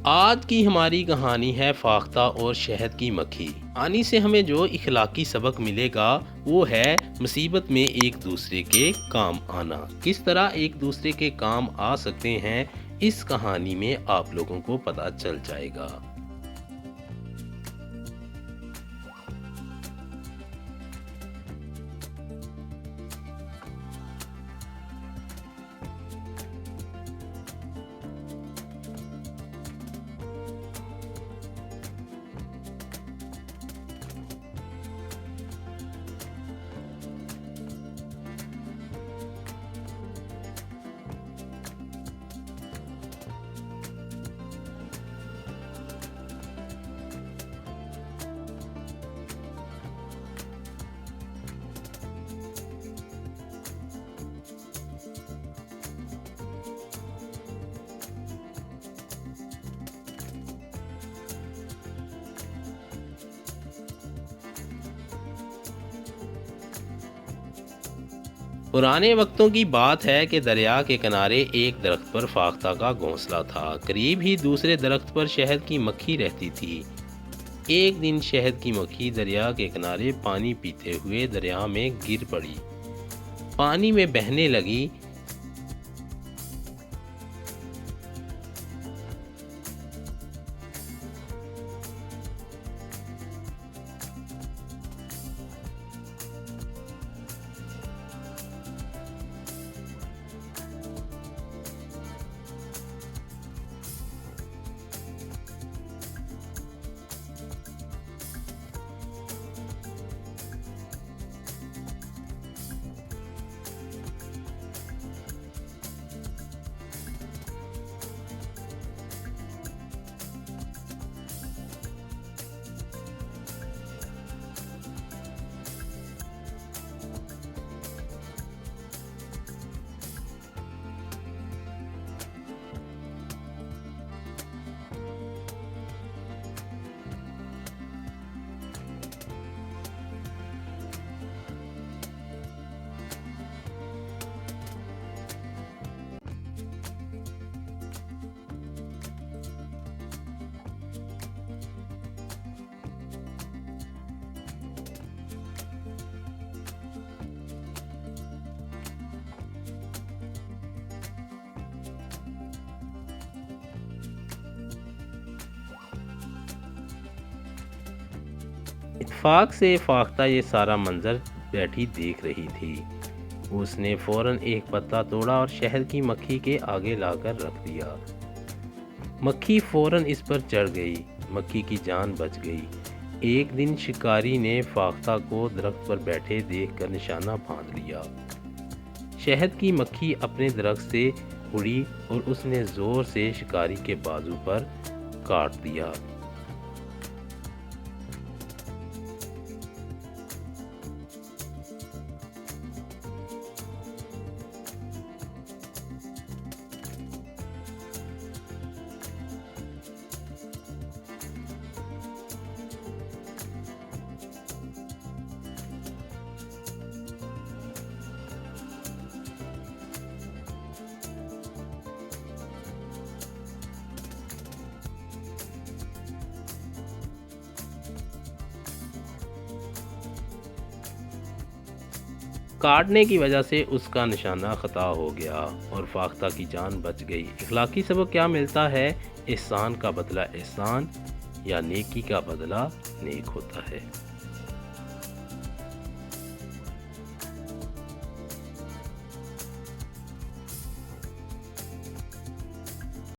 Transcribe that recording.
आज की हमारी कहानी है फाख्ता और शहद की मक्खी। कहानी से हमें जो इखलाकी सबक मिलेगा वो है मुसीबत में एक दूसरे के काम आना। किस तरह एक दूसरे के काम आ सकते हैं इस कहानी में आप लोगों को पता चल जाएगा। पुराने वक्तों की बात है कि दरिया के किनारे एक दरख्त पर फाख्ता का घोंसला था। करीब ही दूसरे दरख्त पर शहद की मक्खी रहती थी। एक दिन शहद की मक्खी दरिया के किनारे पानी पीते हुए दरिया में गिर पड़ी। पानी में बहने लगी। इत्तेफाक से फाख्ता ये सारा मंजर बैठी देख रही थी। उसने फौरन एक पत्ता तोड़ा और शहद की मक्खी के आगे लाकर रख दिया। मक्खी फौरन इस पर चढ़ गई। मक्खी की जान बच गई। एक दिन शिकारी ने फाख्ता को दरख्त पर बैठे देखकर निशाना बांध लिया। शहद की मक्खी अपने दरख्त से उड़ी और उसने जोर से शिकारी के बाजू पर काट दिया। काटने की वजह से उसका निशाना खता हो गया और फाख्ता की जान बच गई। इखलाकी सबक क्या मिलता है? एहसान का बदला एहसान या नेकी का बदला नेक होता है।